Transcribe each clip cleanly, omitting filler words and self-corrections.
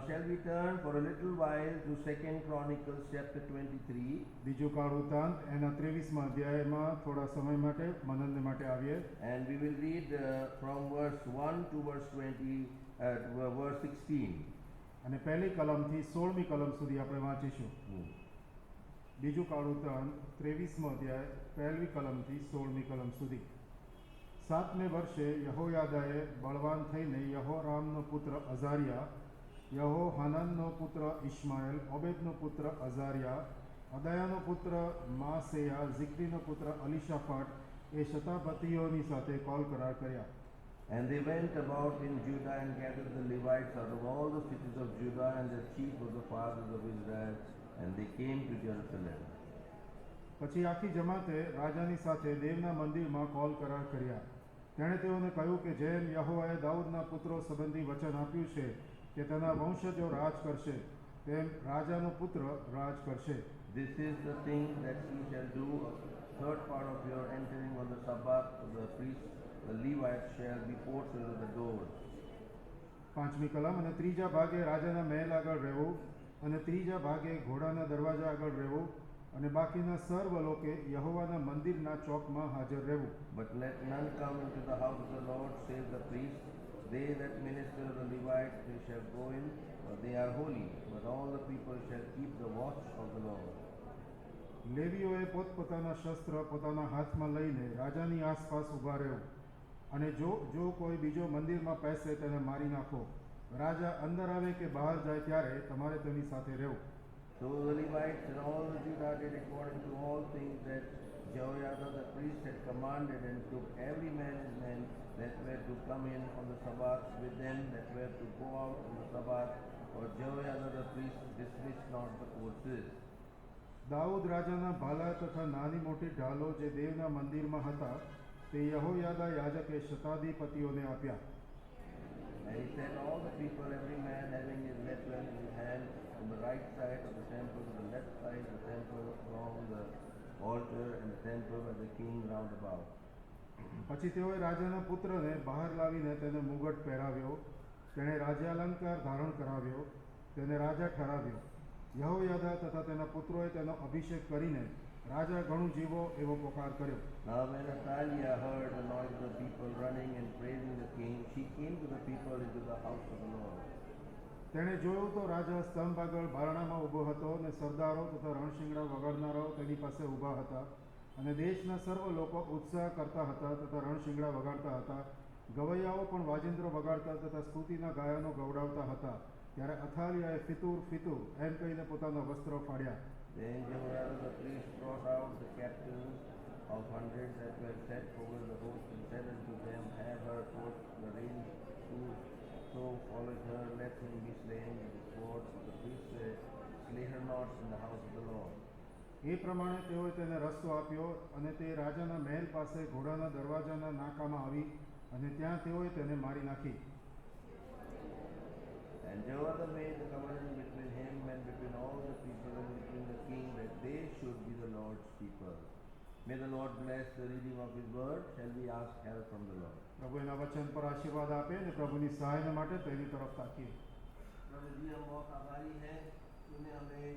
shall we turn for a little while to 2 Chronicles chapter 23. બીજું કાળ વૃત્તાંત એના 23મા અધ્યાયમાં થોડા સમય માટે મનન માટે આવીએ. And we will read from verse 1 to verse 20, to verse 16. અને પહેલી કલમથી 16મી કલમ સુધી આપણે વાંચીશું. બીજું કાળ વૃત્તાંત 23મો અધ્યાય પહેલી કલમથી 16મી કલમ સુધી. 7મે વર્ષે યહોયાદાએ બળવાન થઈને યહોરામનો પુત્ર અઝારિયા, યહોહાનાનનો પુત્ર ઇશ્માએલ, ઓબેદનો પુત્ર અઝારિયા, અદાયાનો પુત્ર માસેયા, ઝિક્રીનો પુત્ર અલીશાફાટ એ શતાપતિઓની સાથે કોલ કરાર કર્યા. And they went about in Judah and gathered the Levites out of all the cities of Judah and the chief of the fathers of Israel, and they came to Jerusalem. પછી આખી જમાતે રાજાની સાથે દેવના મંદિરમાં call કરાર કર્યા. તેણે તેઓને કહ્યું કે જેમ યહોવાએ દાઉદના પુત્રો સંબંધી વચન આપ્યું છે કે તેના વંશજો રાજ કરશે, તેમ રાજાનો પુત્ર રાજ કરશે. This is the thing that he shall do. A third part of your entering on the Sabbath of the priests, the Levites, shall be porters of the doors. 5મી કલમ. અને ત્રીજા ભાગે રાજાના મહેલ આગળ રહેવું, અને ત્રીજા ભાગે ઘોડાના દરવાજા આગળ રહેવું, અને બાકીના સર્વ લોકે યહોવાના મંદિરના ચોકમાં હાજર રહેવું. But let none come into the house of the Lord save the priests. They that minister the Levites, they shall go in, for they are holy. But all the people shall keep the watch of the Lord. લેવીઓએ પોતપોતાના શસ્ત્ર પોતાના હાથમાં લઈને રાજાની આસપાસ ઊભા રહેવું, અને જો કોઈ બીજો મંદિરમાં પેસે તેને મારી નાખો. રાજા અંદર આવે કે બહાર જાય ત્યારે તમારે તેની સાથે રહેવું. So the Levites and all the Judah did according to all things that Jehoiada the priest had commanded, and took every man his men that were to come in on the Sabbath with them that were to go out on the Sabbath, for Jehoiada the priest dismissed not the forces. Dawood રાજાના ભાલા તથા નાની મોટી ઢાલો જે દેવના મંદિરમાં હતા તે યહોયાદા યાજકે શતાધિપતિઓને આપ્યા. And he said, all the people, every man having his weapon in his hand, on the right side of the temple, on the left side of the temple, along the altar and the temple, and the king round about. પછી તેઓએ રાજાના પુત્રને બહાર લાવીને તેને મુગટ પહેરાવ્યો, તેણે રાજ્યાલંકાર ધારણ કરાવ્યો, તેને રાજા ઠરાવ્યો. યહોયાદા તથા તેના પુત્રોએ તેનો અભિષેક કરીને રાજા ઘણું જીવો એવો પોકાર કર્યો. Now when Athaliah heard the noise of the people running and praising the king, she came to the people into the house of the Lord. તેણે જોયું તો રાજા સ્તંભ આગળ બારણામાં ઊભો હતો, અને સરદારો તથા રણશિંગડા વગાડનારાઓ તેની પાસે ઊભા હતા, અને દેશના સર્વ લોકો ઉત્સાહ કરતા હતા તથા રણશિંગડા વગાડતા હતા. ગવૈયાઓ પણ વાજિંત્રો વગાડતા તથા સ્તુતિના ગાયનો ગવડાવતા હતા. ત્યારે અથાલિયાએ ફિતુર ફિતુર એમ કહીને પોતાના વસ્ત્રો ફાડ્યા. Then Jehoiada the priest brought out the captains of hundreds that were set over the host, and said unto them, have her put the reins to, so followed her, let him be slain with the sword. The priest said, slay her not in the house of the Lord. એ પ્રમાણે તેઓએ તેને રસ્તો આપ્યો, અને તે રાજાના મહેલ પાસે ઘોડાના દરવાજાના નાકામાં આવી, અને ત્યાં તેઓએ તેને મારી નાખી. And Jehoiada made the covenant between him and between all the people and between the king, that they should be the Lord's people. May the Lord bless the reading of his word. Shall we ask help from the Lord? પ્રભુ એના વચન પર આશીર્વાદ આપે અને પ્રભુની સહાયના માટે તેની તરફ તાકીએ. प्रभु जी, हम बहुत आभारी हैं, तूने हमें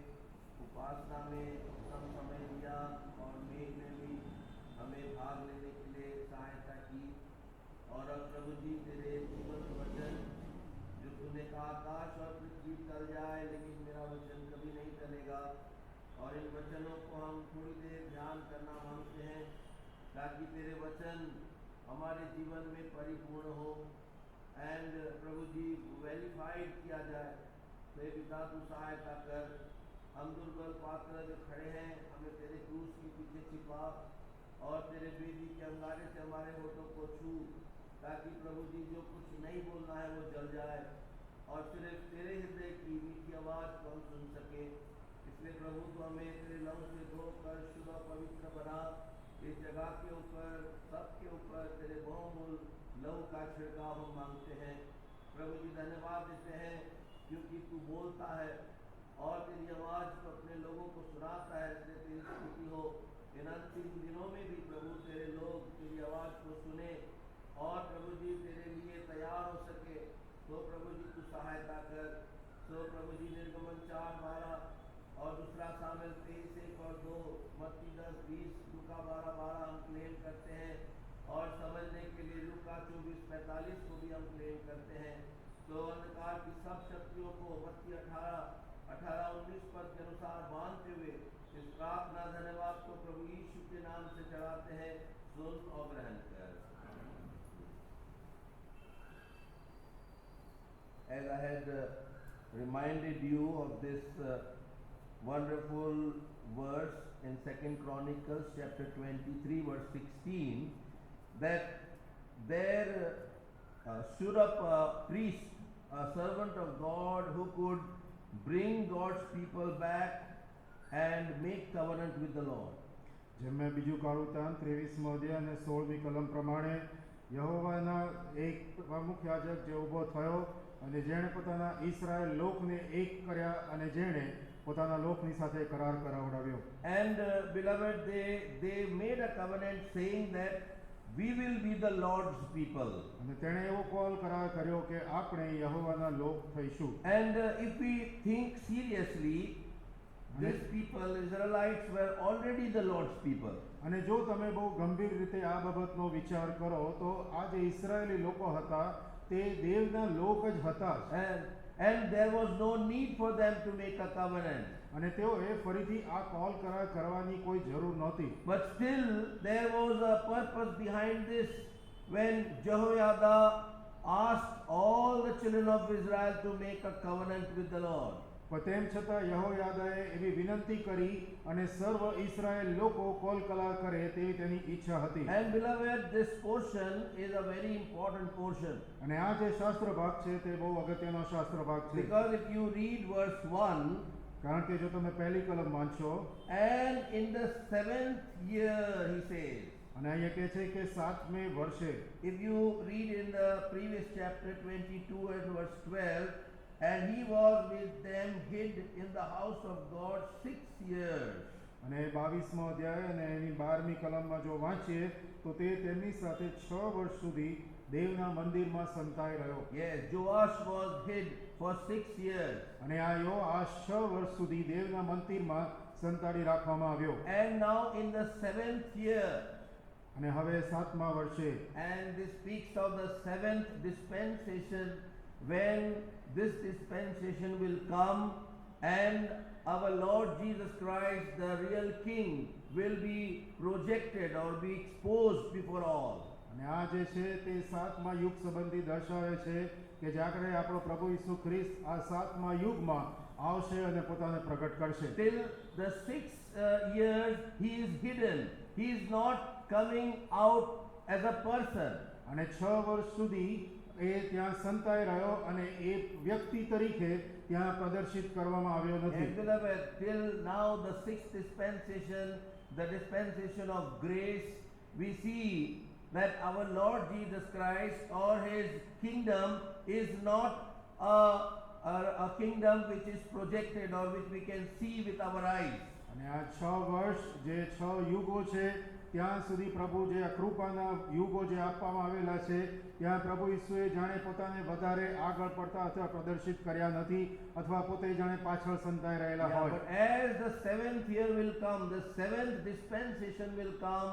उपासना में कम समय दिया और मेघ में भी हमें भाग लेने के लिए सहायता की. और अब प्रभु जी तेरे जीवन वचन जो तूने कहा, आकाश और पृथ्वी टल जाए लेकिन मेरा वचन कभी नहीं टलेगा. और इन वचनों को हम थोड़ी देर ध्यान करना मांगते हैं, ताकि तेरे वचन हमारे जीवन में परिपूर्ण हो एंड प्रभु जी वेरीफाइड किया जाए. तो हे पिता, तू सहायता कर. हम दुर्बल पात्र जो खड़े हैं, हमें तेरे क्रूस के पीछे छिपा और तेरे बेदी के अंगारे से हमारे होठों को छू, ताकि प्रभु जी जो कुछ नहीं बोलना है वो जल जाए और सिर्फ तेरे हृदय की मीठी आवाज़ को हम सुन सके. इसलिए प्रभु तो हमें तेरे लहू से धोकर शुद्ध और पवित्र बना. इस जगह के ऊपर, सबके ऊपर तेरे बहुमूल लहू का छिड़काव हम मांगते हैं. प्रभु जी धन्यवाद देते हैं, क्योंकि तू बोलता है और तेरी आवाज़ को अपने लोगों को सुनाता है. इसलिए तेरी स्तुति हो. इन अंतिम दिनों में भी प्रभु तेरे लोग तेरी आवाज़ को सुने और प्रभु जी तेरे लिए तैयार हो सके. तो प्रभु जी तू सहायता कर. सो प्रभु जी निर्गमन 4:12 और दूसरा सामुएल 23:1 और 2, मत्ती 10:20, लूका 12:12 हम क्लेम करते हैं, और समझने के लिए लूका 24:45 को भी हम क्लेम करते हैं। तो अंधकार की सब शक्तियों को मत्ती 18-19 पद के अनुसार बांधते हुए इस प्रार्थना धन्यवाद को प्रभु यीशु के नाम से चढ़ाते हैं। सुन और ग्रहण कर। As I had reminded you of this wonderful verse in 2 Chronicles chapter 23 verse 16, that there stood up a priest, a servant of God, who could bring God's people back and make covenant with the Lord. જેમ મેં બીજું કાળુતાન 23મો અધ્યાય અને 16મી કલમ પ્રમાણે યહોવાના એક મુખ્ય યાજક જે ઊભો થયો અને જેણે પોતાના ઇસ્રાએલ લોકને એક કર્યા અને જેણે પોતાના લોકની સાથે કરાર કરાવડાવ્યો. And beloved, they made a covenant saying that we will be the Lord's people. અને તેણે એવો કરાર કર્યો કે આપણે યહોવાના લોક થઈશું. And if we think seriously, these people, Israelites, were already the Lord's people. અને જો તમે બહુ ગંભીર રીતે આ બાબતનો વિચાર કરો તો આ જે ઇસ્રાયેલી લોકો હતા તે દેવના લોક જ હતા. And there was no need for them to make a covenant. અને તેઓએ ફરીથી આ કરાર કરવાની કોઈ જરૂર નહોતી. But still there was a purpose behind this. When Jehoiada asked all the children of Israel to make a covenant with the Lord. પણ તેમ છતાં યહોયાદાએ એવી વિનંતી કરી અને સર્વ ઇસ્રાએલ લોકો કરાર કરે તેવી તેની ઈચ્છા હતી. And beloved, this portion is a very important portion. અને આ જે શાસ્ત્ર ભાગ છે તે બહુ અગત્યનો શાસ્ત્ર ભાગ છે. Because if you read verse 1, કારણ કે જો તમે પહેલી કલમ વાંચો, and in the 7th year, he says. અને અહીંયા કહે છે કે 7મે વર્ષે. If you read in the previous chapter 22 and verse 12, and he was with them hid in the house of God 6 years. અને 22મો અધ્યાય અને એની 12મી કલમમાં જો વાંચીએ તો તે તેમની સાથે 6 વર્ષ સુધી દેવના મંદિરમાં સંતાઈ રહ્યો. Yes, Joash was hid for 6 years. અને આ યોઆશ 6 વર્ષ સુધી દેવના મંદિરમાં સંતાડી રાખવામાં આવ્યો. And now in the 7th year. અને હવે 7મા વર્ષે. And this speaks of the 7th dispensation, when this dispensation will come and our Lord Jesus Christ, the real King, will be projected or be exposed before all. અને આ જે છે તે 7મા યુગ સંબંધી દર્શાવે છે કે જ્યારે આપણો પ્રભુ ઈસુ ખ્રિસ્ત આ 7મા યુગમાં આવશે અને પોતાને પ્રગટ કરશે. Till the 6 years he is hidden. He is not coming out as a person. અને 6 વર્ષ સુધી એ ત્યાં સંતાઈ રહ્યો અને એ વ્યક્તિ તરીકે ત્યાં પ્રદર્શિત કરવામાં આવ્યો નથી. And beloved, till now the 6th dispensation, the dispensation of grace, we see that our Lord Jesus Christ or his kingdom is not a kingdom which is projected or which we can see with our eyes. અને આ 6 વર્ષ જે 6 યુગો છે ત્યાં સુધી પ્રભુ જે આ કૃપાના યુગો જે આપવામાં આવેલા છે ત્યાં પ્રભુ ઈસુએ જાણે પોતાને વધારે આગળ પડતા અથવા પ્રદર્શિત કર્યા નથી અથવા પોતે જાણે પાછળ સંતાઈ રહેલા હોય. But as the 7th year will come, the 7th dispensation will come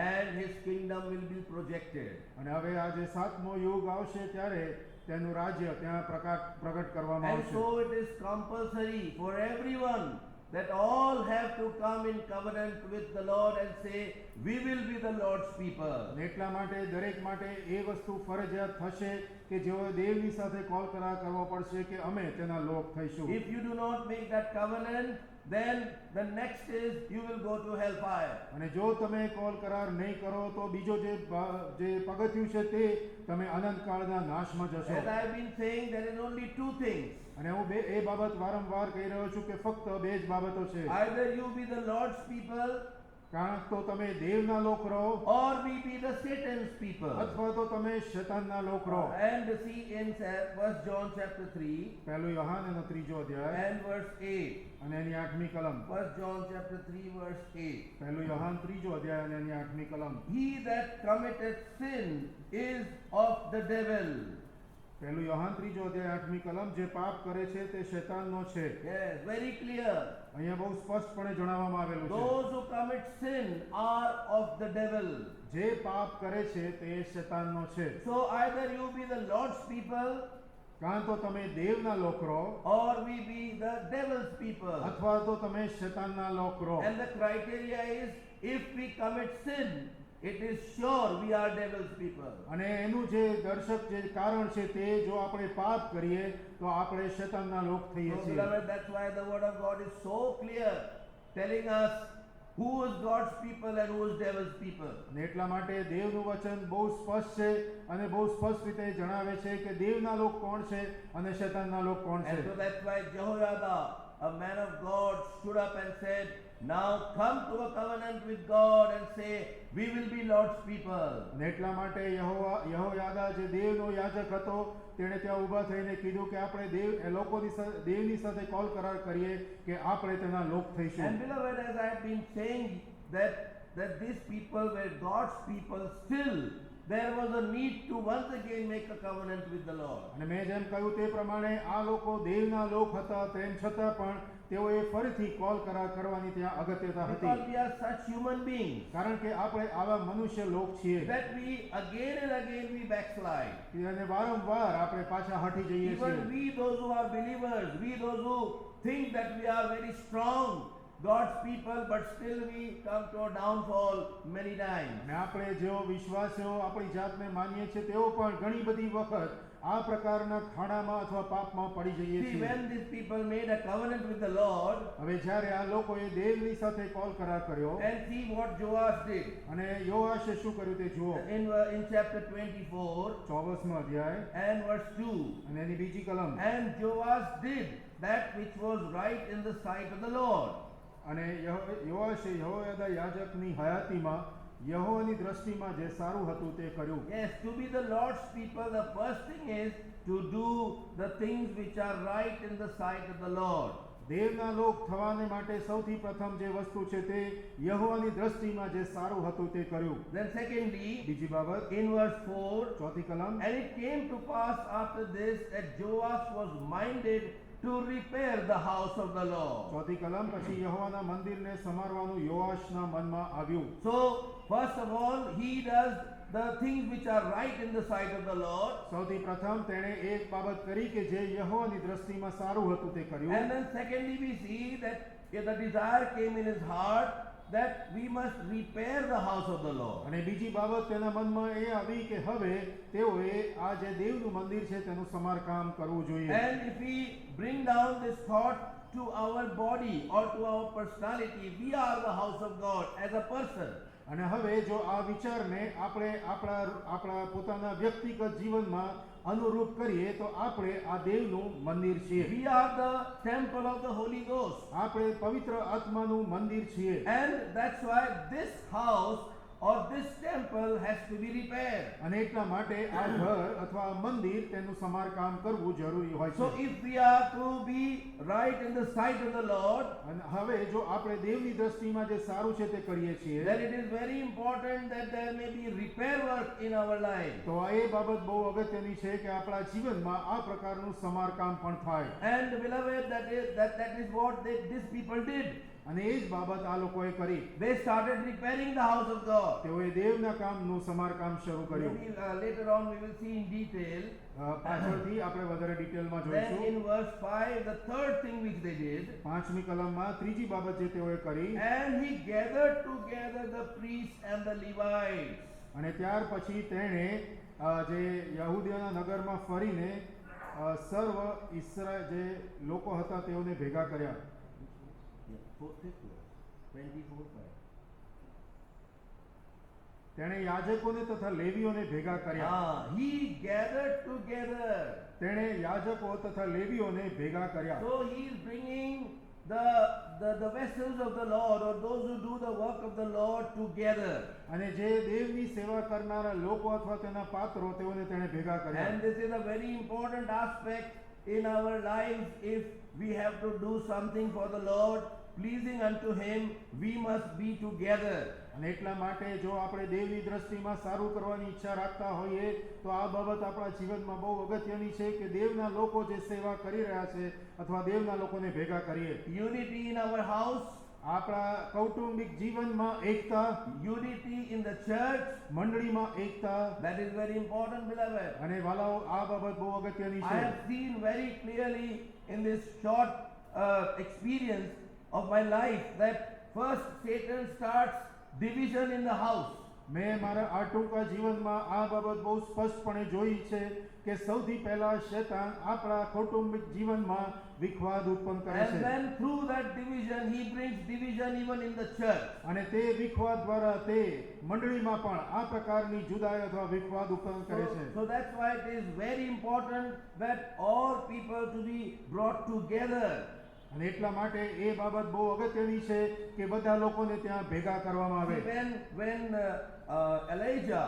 and his kingdom will be projected. અને હવે આ જે 7મો યુગ આવશે ત્યારે તેનું રાજ્ય ત્યાં પ્રગટ કરવામાં આવશે. And so it is compulsory for everyone that all have to come in covenant with the Lord and say, we will be the Lord's people. એટલા માટે દરેક માટે એ વસ્તુ ફરજિયાત થશે કે જેઓ દેવની સાથે કરાર કરવો પડશે કે અમે તેના લોક થઈશું. If you do not make that covenant, then the next is you will go to hellfire. અને જો તમે કરાર નહીં કરો તો બીજો જે પગથિયું છે તે તમે અનંતકાળના નાશમાં જશો. As I have been saying, there is only two things. અને હું એ બાબત વારંવાર કહી રહ્યો છું કે ફક્ત બે જ બાબતો છે. Either you be the Lord's people, કાં તો તમે દેવના લોક રહો, or we be the Satan's people. અથવા તો તમે શૈતાનના લોક રહો. And see in 1 John chapter 3, પહેલું યોહાન એનો 3જો અધ્યાય and verse 8. અને એની 8મી કલમ. 1 John chapter 3 verse 8. પહેલું યોહાન 3જો અધ્યાય અને એની 8મી કલમ. He that committeth sin is of the devil, પહેલું યોહાન 3 અધ્યાય 8મી કલમ, જે પાપ કરે છે તે શૈતાનનો છે. Yes, very clear. અહીંયા બહુ સ્પષ્ટપણે જણાવવામાં આવેલું છે. Those who commit sin are of the devil. જે પાપ કરે છે તે શૈતાનનો છે. So either you be the Lord's people કાં તો તમે દેવના લોક રહો, or we be the devil's people. અથવા તો તમે શૈતાનના લોક રહો. And the criteria is, if we commit sin, it is sure we are devil's people. અને એનું જે દર્શક જે કારણ છે તે જો આપણે પાપ કરીએ તો આપણે શૈતાનના લોક થઈએ So છીએ. beloved, that's why the word of God is so clear, telling us who is God's people and who is devil's people. અને એટલા માટે દેવનું વચન બહુ સ્પષ્ટ છે અને બહુ સ્પષ્ટ રીતે જણાવે છે કે દેવના લોક કોણ છે અને શૈતાનના લોક કોણ And છે. so that's why Jehoiada, a man of God, stood up and said, now come to a covenant with God and say, we will be Lord's people. અને એટલા માટે યહોયાદા જે દેવનો યાજક હતો તેણે ત્યાં ઊભા થઈને કીધું કે આપણે દેવની સાથે કોલ કરાર કરીએ કે આપણે તેના લોક થઈશું. And beloved, as I have been saying that these people were God's people, still there was a need to once again make a covenant with the Lord. અને મેં જેમ કહ્યું તે પ્રમાણે આ લોકો દેવના લોક હતા, તેમ છતાં પણ તેઓએ ફરીથી કોલ કરાર કરવાની ત્યાં અગત્યતા હતી. Because we are such human beings કારણ કે આપણે આવા મનુષ્ય લોક છીએ that we again and again we backslide. અને વારંવાર આપણે પાછા હટી જઈએ છીએ. Even we, those who are believers, we those who think that we are very strong, God's people, but still we come to a downfall many times. અને આપણે જેઓ વિશ્વાસીઓ આપણી જાતને માનીએ છીએ તેઓ પણ ઘણી બધી વખત આ પ્રકારના ખાડામાં અથવા પાપમાં પડી જઈએ See, છીએ. when these people made a covenant with the Lord, હવે જ્યારે આ લોકોએ દેવની સાથે કોલ કરાર કર્યો and see what Joash did. અને યોઆશે શું કર્યું તે જુઓ. In chapter 24 24મો અધ્યાય and verse 2. અને એની બીજી કલમ. And Joash did that which was right in the sight of the Lord. અને યોઆશે યહોયાદા યાજકની હયાતીમાં યહોવાની દ્રષ્ટિમાં જે સારું હતું તે કર્યું. Yes, to be the Lord's people, the first thing is to do the things which are right in the sight of the Lord. દેવના લોક થવાને માટે સૌથી પ્રથમ જે વસ્તુ છે તે યહોવાની દ્રષ્ટિમાં જે સારું હતું તે કર્યું. Then secondly, બીજી બાબત in verse 4, ચોથી કલમ. and it came to pass after this that Joash was minded to repair the house of the Lord. ચોથી કલમ. પછી યહોવાના મંદિરને સમારવાનું યોઆશના મનમાં આવ્યું. So, first of all, he does the things which are right in the sight of the Lord. સૌથી પ્રથમ તેણે એક બાબત કરી કે જે યહોવાની દ્રષ્ટિમાં સારું હતું તે કર્યું. And then secondly, we see that the desire came in his heart that we must repair the house of the Lord. અને બીજી બાબત તેના મનમાં એ આવી કે હવે તેઓએ આ જે દેવનું મંદિર છે તેનું સમારકામ કરવું જોઈએ. And if we bring down this thought to our body or to our personality, we are the house of God as a person. અને હવે જો આ વિચારને આપણે આપણા પોતાના વ્યક્તિગત જીવનમાં અનુરૂપ કરીએ તો આપણે આ દેવનું મંદિર છીએ. We are the temple of the Holy Ghost. આપણે પવિત્ર આત્માનું મંદિર છીએ. And that's why this house or this temple has to be repaired. અને એટલા માટે આ ઘર અથવા આ મંદિર તેનું સમારકામ કરવું જરૂરી હોય So છે. if we are to be right in the sight of the Lord, અને હવે જો આપણે દેવની દ્રષ્ટિમાં જે સારું છે તે કરીએ છીએ then it is very important that there may be repair work in our life. તો એ બાબત બહુ અગત્યની છે કે આપણા જીવનમાં આ પ્રકારનું સમારકામ પણ થાય. And beloved, that is what these people did. અને એ જ બાબત આ લોકોએ કરી. They started repairing the house of God. તેઓએ દેવના કામનું સમારકામ શરૂ કર્યું. Maybe later on we will see in detail. પાછળથી આપણે વધારે ડિટેલમાં Then જોઈશું. in verse 5, the third thing which they did, 5મી કલમમાં ત્રીજી બાબત જે તેઓએ કરી. and he gathered together the priests and the Levites. અને ત્યાર પછી તેણે જે યહૂદીઓના નગરમાં ફરીને સર્વ ઇસ્રાએલ જે લોકો હતા તેઓને ભેગા કર્યા. 24:5. તેણે યાજકોને તથા લેવીઓને ભેગા કર્યા. He gathered together. તેણે યાજકો તથા લેવીઓને ભેગા કર્યા. So he is bringing the vessels of the Lord, or those who do the work of the Lord, together. અને જે દેવની સેવા કરનારા લોકો અથવા તેના પાત્રો તેઓને તેણે ભેગા કર્યા. And this is a very important aspect in our lives. If we have to do something for the Lord, pleasing unto him, we must be together. અને એટલા માટે જો આપણે દેવની દ્રષ્ટિમાં સારું કરવાની ઈચ્છા રાખતા હોઈએ તો આ બાબત આપણા જીવનમાં બહુ અગત્યની છે કે દેવના લોકો જે સેવા કરી રહ્યા છે અથવા દેવના લોકોને ભેગા કરીએ. Unity in our house, આપણા કૌટુંબિક જીવનમાં એકતા, unity in the church, મંડળીમાં Ekta, that is very important, beloved. અને વાલાઓ આ બાબત બહુ અગત્યની I છે. have seen very clearly in this short experience of my life that first Satan starts division in the house. મેં મારા આ ટૂંકા જીવનમાં આ બાબત બહુ સ્પષ્ટપણે જોઈ છે કે સૌથી પહેલા શૈતાન આપણા કૌટુંબિક જીવનમાં વિખવાદ ઉત્પન્ન કરે And છે then through that division, he brings division even in the church. અને તે વિખવાદ દ્વારા તે મંડળીમાં પણ આ પ્રકારની જુદાઈ અથવા વિખવાદ ઉત્પન્ન કરે છે. So that's why it is very important that all people to be brought together. અને એટલા માટે એ બાબત બહુ અગત્યની છે કે બધા લોકોને ત્યાં ભેગા કરવામાં આવે. When Elijah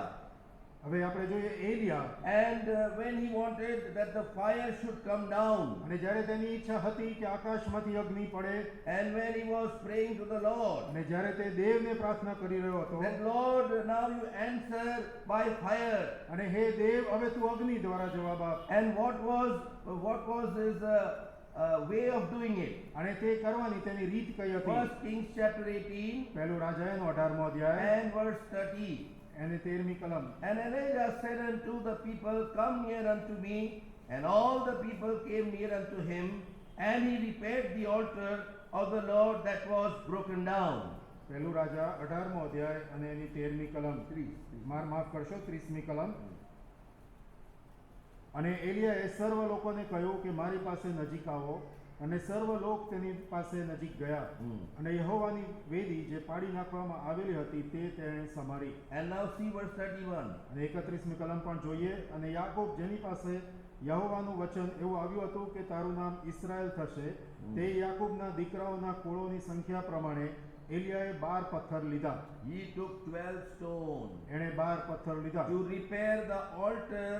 હવે આપણે જોઈએ Aliya, and when he wanted that the fire should come down, અને જ્યારે તેની ઈચ્છા હતી કે આકાશમાંથી અગ્નિ પડે, and when he was praying to the Lord, અને જ્યારે તે દેવને પ્રાર્થના કરી રહ્યો હતો that Lord, now you answer by fire. અને હે દેવ હવે તું અગ્નિ દ્વારા જવાબ આપ. And what was his way of doing it? અને તે કરવાની તેની રીત કઈ હતી? First Kings chapter 18 પહેલું રાજાઓનો 18મો અધ્યાય and verse 30. અને 13મી કલમ. And Elijah said unto the people, Come near unto me. And all the people came near unto him, and he repaired the altar of the Lord that was broken down. પહેલું રાજા 18મો અધ્યાય અને એની 13મી કલમ. માફ કરશો 30મી કલમ. અને એલિયાએ સર્વ લોકોને કહ્યું કે મારી પાસે નજીક આવો, અને સર્વ લોક તેની પાસે નજીક ગયા, અને યહોવાની વેદી જે પાડી નાખવામાં આવેલી હતી તે તેણે સમારી. And now see verse 31. અને 31મી કલમ પણ જોઈએ. અને યાકોબ જેની પાસે યહોવાનું વચન એવું આવ્યું હતું કે તારું નામ ઇસ્રાએલ થશે, તે યાકૂબના દીકરાઓના કુળોની સંખ્યા પ્રમાણે એલિયાએ 12 પથ્થર લીધા. He took 12 stones. એણે 12 પથ્થર લીધા. To repair the altar,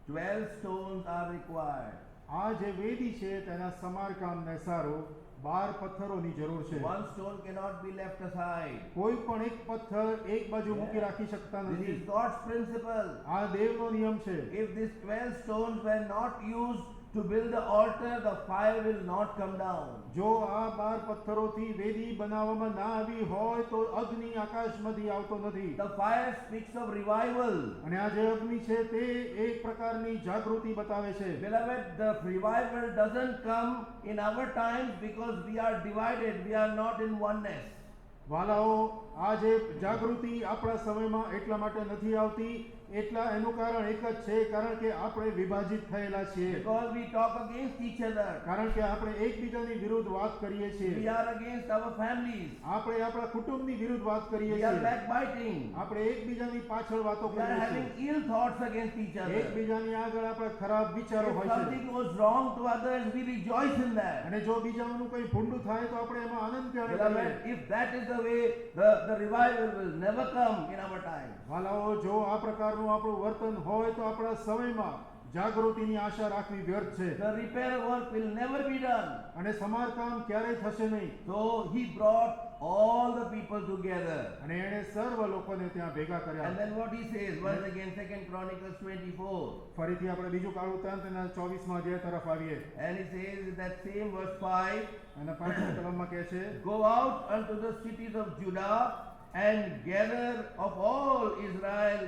12 stones are required. આ જે વેદી છે તેના સમારકામને સારું 12 પથ્થરોની જરૂર છે. One stone cannot be left aside. કોઈ પણ એક પથ્થર એક બાજુ મૂકી રાખી શકતા This નથી. is God's principle. આ દેવનો નિયમ છે. If these 12 stones were not used to build the altar, the fire will not come down. જો આ 12 પથ્થરોથી વેદી બનાવવામાં ના આવી હોય તો અગ્નિ આકાશમાંથી આવતો નથી. The fire speaks of revival. અને આ જે અગ્નિ છે તે એક પ્રકારની જાગૃતિ બતાવે છે. Beloved, the revival doesn't come in our times because we are divided, we are not in oneness. વાલાઓ, આ જે જાગૃતિ આપણા સમયમાં એટલા માટે નથી આવતી, એટલા એનું કારણ એક જ છે, કારણ કે આપણે વિભાજિત થયેલા છીએ. Because we talk against each other. કારણ કે આપણે એકબીજાની વિરુદ્ધ વાત કરીએ We છીએ. are against our families. આપણે આપણા કુટુંબની વિરુદ્ધ વાત કરીએ We are છીએ. backbiting. આપણે એકબીજાની પાછળ વાતો We are કરીએ having છીએ. ill thoughts against each other. એકબીજાની આગળ આપણા ખરાબ વિચારો If હોય છે. something goes wrong to others, we rejoice in that. અને જો બીજાનું કંઈ ભૂંડું થાય તો આપણે એમાં આનંદ કરે. Beloved, if that is the way, the revival will never come in our time. વાલાઓ, જો આ પ્રકારનું આપણું વર્તન હોય તો આપણા સમયમાં જાગૃતિની આશા રાખવી વ્યર્થ છે. The repair work will never be done. અને સમારકામ ક્યારેય થશે નહીં. So he brought all the people together. અને એણે સર્વ લોકોને ત્યાં ભેગા And કર્યા. then what he says, once again, 2 Chronicles 24. ફરીથી આપણે બીજું કાળ વૃત્તાંત એના 24મા અધ્યાય તરફ આવીએ. And he says in that same verse 5, અને 5મી કલમમાં કહે છે, Go out unto the cities of Judah and gather of all Israel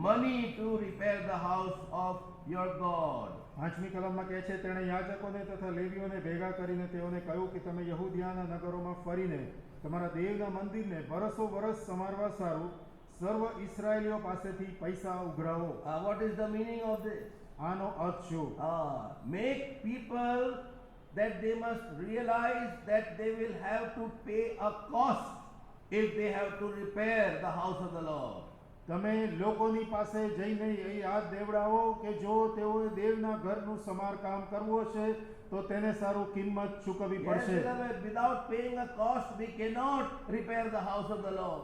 money to repair the house of your God. 5મી કલમમાં કહે છે, તેણે યાજકોને તથા લેવીઓને ભેગા કરીને તેઓને કહ્યું કે તમે યહૂદિયાના નગરોમાં ફરીને તમારા દેવના મંદિરને વરસો વરસ સમારવા સારું સર્વ ઇસ્રાએલીઓ પાસેથી પૈસા ઉઘરાવો. What is the meaning of this? આનો અર્થ શું? Make people that they must realize that they will have to pay a cost if they have to repair the house of the Lord. તમે લોકોની પાસે જઈને એ યાદ દેવડાવો કે જો તેઓએ દેવના ઘરનું સમારકામ કરવું હશે તો તેને સારું કિંમત ચૂકવવી Yes, પડશે. beloved, without paying a cost, we cannot repair the house of the Lord.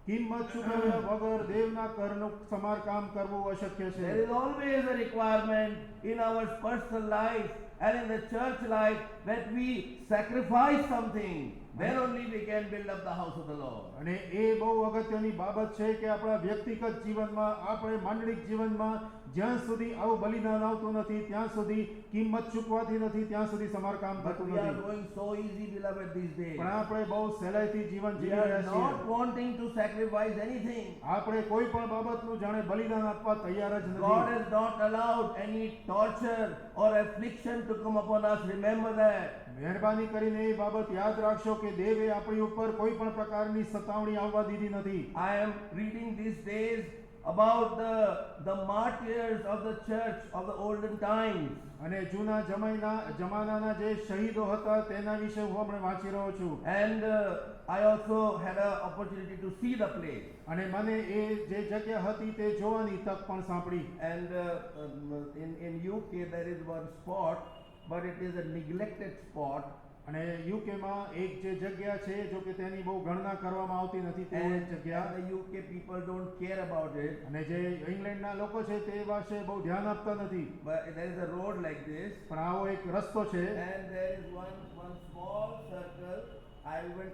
કિંમત ચૂકવ્યા વગર દેવના ઘરનું સમારકામ કરવું અશક્ય છે. There is always a requirement in our personal life and in the church life that we sacrifice something then only we can build up the house of the Lord. અને એ બહુ અગત્યની બાબત છે કે આપણા વ્યક્તિગત જીવનમાં, આપણે માંડલિક જીવનમાં જ્યાં સુધી આવું બલિદાન આવતું નથી, ત્યાં સુધી કિંમત ચૂકવાતી નથી, ત્યાં સુધી સમારકામ But થતું we are નથી. going so easy, beloved, these days. પણ આપણે બહુ સહેલાઈથી જીવન We જીવી are રહ્યા not છીએ. wanting to sacrifice anything. આપણે કોઈ પણ બાબતનું જાણે બલિદાન આપવા તૈયાર જ God નથી. has not allowed any torture or affliction to come upon us. Remember that. મહેરબાની કરીને એ બાબત યાદ રાખશો કે દેવે આપણી ઉપર કોઈ પણ પ્રકારની સતાવણી આવવા દીધી નથી. I am reading these days about the martyrs of the church of the olden times. અને જૂના જમાનાના જે શહીદો હતા તેના વિશે હું હમણાં વાંચી રહ્યો છું. And I also had an opportunity to see the place. અને મને એ જે જગ્યા હતી તે જોવાની તક પણ સાંપડી. And in UK there is one spot, but it is a neglected spot. અને યુકેમાં એક જે જગ્યા છે, જો કે તેની બહુ ગણના કરવામાં આવતી નથી તે And જગ્યા. the UK people don't care about it. અને જે ઇંગ્લેન્ડના લોકો છે તે વાશે બહુ ધ્યાન આપતા નથી. But there is a road like this, પણ આવો એક રસ્તો છે and there is one small circle. I even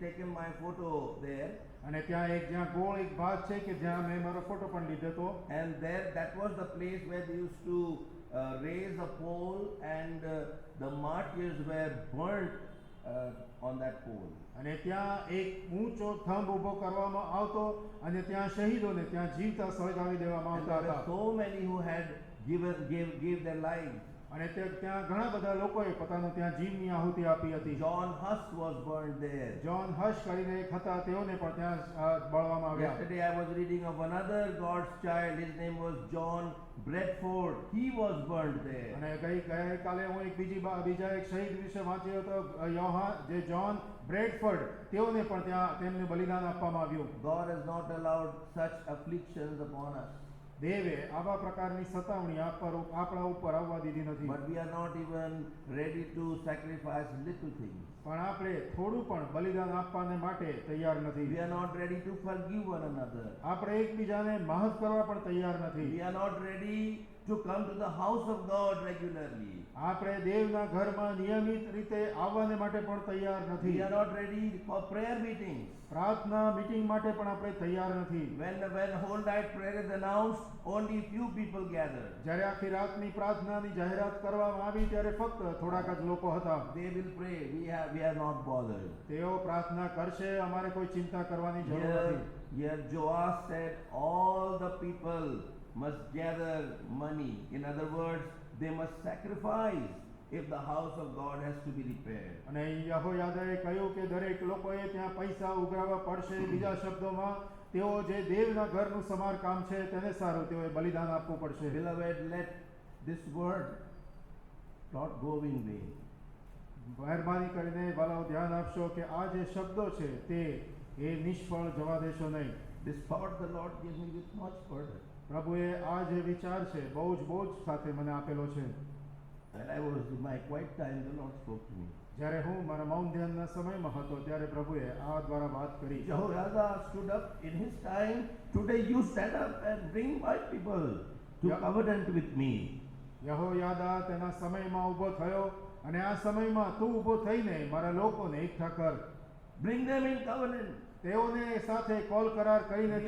taken my photo there, અને ત્યાં એક જ્યાં ગોળ એક ભાગ છે કે જ્યાં મેં મારો ફોટો પણ લીધો હતો. and there that was the place where they used to raise a pole, and the martyrs were burnt on that pole. અને ત્યાં એક ઊંચો થંભ ઊભો કરવામાં આવતો અને ત્યાં શહીદોને ત્યાં જીવતા સળગાવી દેવામાં And આવતા there were હતા. so many who had gave their lives. અને ત્યાં ઘણા બધા લોકોએ પોતાનો ત્યાં જીવની આહુતિ આપી હતી. John Huss was burned there. John Huss કરીને એક હતા, તેઓને પણ ત્યાં બાળવામાં આવ્યા. Yesterday I was reading of another God's child. His name was John Bradford. He was burned there. અને ગઈકાલે હું એક બીજા એક શહીદ વિશે વાંચ્યો હતો, જે જ્હોન બ્રેડફર્ડ, તેઓને પણ ત્યાં તેમને બલિદાન આપવામાં આવ્યું. God has not allowed such afflictions upon us. દેવે આવા પ્રકારની સતાવણી આપણા ઉપર આવવા દીધી નથી. But we are not even ready to sacrifice little things. પણ આપણે થોડું પણ બલિદાન આપવાને માટે તૈયાર નથી. We are not ready to forgive one another. આપણે એકબીજાને માફ કરવા પણ તૈયાર નથી. We are not ready to come to the house of God regularly. આપણે દેવના ઘરમાં નિયમિત રીતે આવવાને માટે પણ તૈયાર We નથી. are not ready for prayer meetings. પ્રાર્થના મીટિંગ માટે પણ આપણે તૈયાર નથી. When whole night prayer is announced, only few people gather. જ્યારે આખી રાતની પ્રાર્થનાની જાહેરાત કરવામાં આવી ત્યારે ફક્ત થોડાક જ લોકો હતા. They will pray. We are not bothered. તેઓ પ્રાર્થના કરશે, અમારે કોઈ ચિંતા કરવાની જરૂર નથી. Here Joash said all the people must gather money. In other words, they must sacrifice if the house of God has to be repaired. અને યહોયાદાએ કહ્યું કે દરેક લોકોએ ત્યાં પૈસા ઉઘરાવવા પડશે. બીજા શબ્દોમાં તેઓ જે દેવના ઘરનું સમારકામ છે તેને સારું તેઓએ બલિદાન આપવું પડશે. Beloved, let this word not go in vain. મહેરબાની કરીને વાલાઓ ध्यान આપશો કે આ જે શબ્દો છે તે એ નિષ્ફળ જવા દેશો નહીં. This thought the Lord gave me with much burden. પ્રભુએ આ જે વિચાર છે બહુ જ બોજ સાથે મને આપેલો છે. When I was in my quiet time, the Lord spoke to me. જ્યારે હું મારા મૌન ધ્યાનના સમયમાં હતો ત્યારે પ્રભુએ આ દ્વારા વાત કરી. Jehoiada stood up in his time. Today you stand up and bring my people to Yeah. covenant with me. યહોયાદા તેના સમયમાં ઊભો થયો અને આ સમયમાં તું ઊભો થઈને મારા લોકોને એકઠા કર. Bring them in covenant. તેઓને સાથે કોલ કરાર કરીને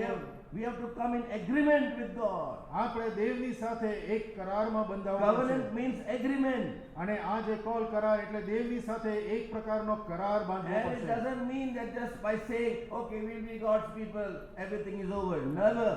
We have to come in agreement with God. આપણે દેવની સાથે એક કરારમાં બંધાવવાનું Covenant છે. means agreement. અને આ જે કોલ કરાર એટલે દેવની સાથે એક પ્રકારનો કરાર બાંધવો And it પડશે. doesn't mean that just by saying, okay, we'll be God's people, everything is over. Never.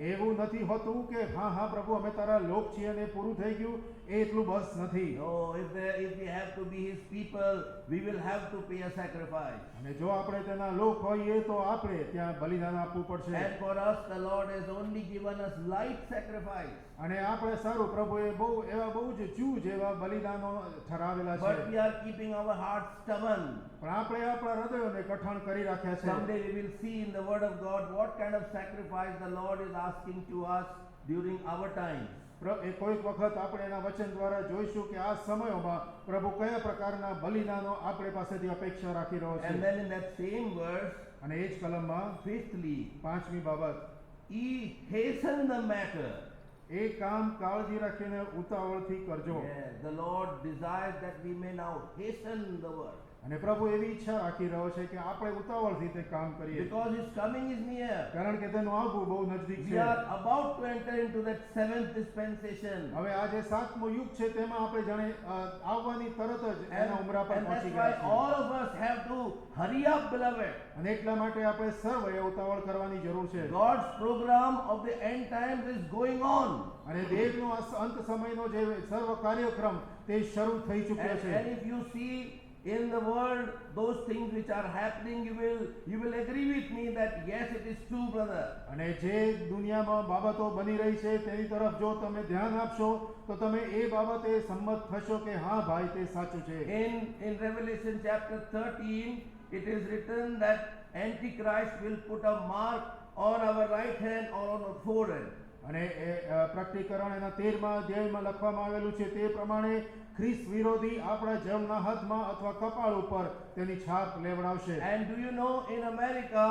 એવું નથી હોતું કે હા હા પ્રભુ અમે તારા લોક છીએ અને પૂરું થઈ ગયું, એ એટલું બસ નથી. No, if we have to be His people, we will have to pay a sacrifice. અને જો આપણે તેના લોક હોઈએ તો આપણે ત્યાં બલિદાન આપવું પડશે. And for us, the Lord has only given us light sacrifice. અને આપણે સારું પ્રભુએ બહુ જ જૂજ એવા બલિદાનો ઠરાવેલા છે. But we are keeping our hearts stubborn. પણ આપણે આપણા હૃદયોને કઠણ કરી રાખ્યા છે. Someday we will see in the Word of God what kind of sacrifice the Lord is asking to us during our time. કોઈક વખત આપણે એના વચન દ્વારા જોઈશું કે આ સમયોમાં પ્રભુ કયા પ્રકારના બલિદાનો આપણે પાસેથી અપેક્ષા રાખી રહ્યો છે. And then in that same verse, અને એ જ કલમમાં fifthly, 5મી બાબત, He hasten the matter. એ કામ કાળજી રાખીને ઉતાવળથી કરજો. Yes, the Lord desires that we may now hasten the work. અને પ્રભુ એવી ઈચ્છા રાખી રહ્યો છે કે આપણે ઉતાવળથી તે કામ કરીએ, because His coming is near. કારણ કે તેનું આવવું બહુ નજદીક We છે. are about to enter into that seventh dispensation. હવે આ જે 7મો યુગ છે તેમાં આપણે જાણે આવવાની તરત જ એના ઉમરા પર And પહોંચી that's ગયા why છીએ. all of us have to hurry up, beloved. અને એટલા માટે આપણે સર્વએ ઉતાવળ કરવાની જરૂર છે. God's program of the end times is going on. અને દેવનો અંત સમયનો જે સર્વ કાર્યક્રમ તે શરૂ થઈ ચૂક્યો છે. And if you see in the world those things which are happening, you will agree with me that yes, it is true, brother. અને જે દુનિયામાં બાબતો બની રહી છે તેની તરફ જો તમે ધ્યાન આપશો તો તમે એ બાબતે સંમત થશો કે હા ભાઈ તે સાચું છે. In Revelation chapter 13, it is written that Antichrist will put a mark on our right hand or on our forehead. અને એ પ્રકટીકરણ એના 13મા અધ્યાયમાં લખવામાં આવેલું છે તે પ્રમાણે ખ્રિસ્ત વિરોધી આપણા જમણા હાથમાં અથવા કપાળ ઉપર તેની છાપ લેવડાવશે. And do you know, in America,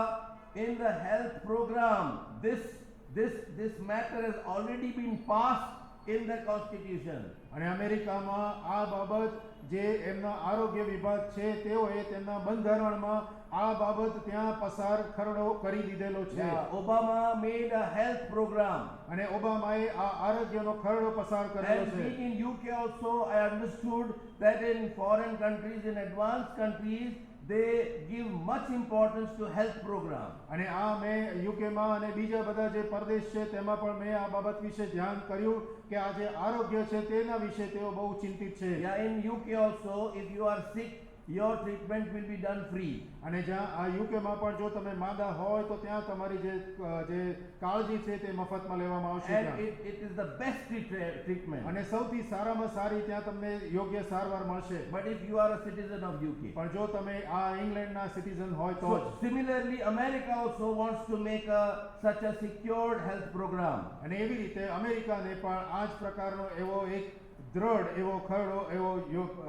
in the health program, this matter has already been passed in the constitution. અને અમેરિકામાં આ બાબત જે એમના આરોગ્ય વિભાગ છે તેઓએ તેમના બંધારણમાં આ બાબત ત્યાં પસાર ખરડો કરી દીધેલો છે. Yeah, Obama made a health program. અને ઓબામાએ આ આરોગ્યનો ખરડો પસાર કરેલો And છે. being in UK also, I understood that in foreign countries, in advanced countries, they give much importance to health program. અને આ મેં યુકેમાં અને બીજા બધા જે પ્રદેશ છે તેમાં પણ મેં આ બાબત વિશે ધ્યાન કર્યું કે આ જે આરોગ્ય છે તેના વિશે તેઓ બહુ ચિંતિત છે. Yeah, in UK also, if you are sick, your treatment will be done free. અને જ્યાં આ યુકેમાં પણ જો તમે માંદા હોય તો ત્યાં તમારી જે કાળજી છે તે મફતમાં લેવામાં આવશે And ત્યાં. it is the best treatment. અને સૌથી સારામાં સારી ત્યાં તમને યોગ્ય સારવાર મળશે. But if you are a citizen of UK. પણ જો તમે આ ઇંગ્લેન્ડના સિટીઝન હોય તો જ. So similarly, America also wants to make such a secured health program. અને એવી રીતે અમેરિકાને પણ આ જ પ્રકારનો એવો એક દ્રઢ એવો ખરડો એવો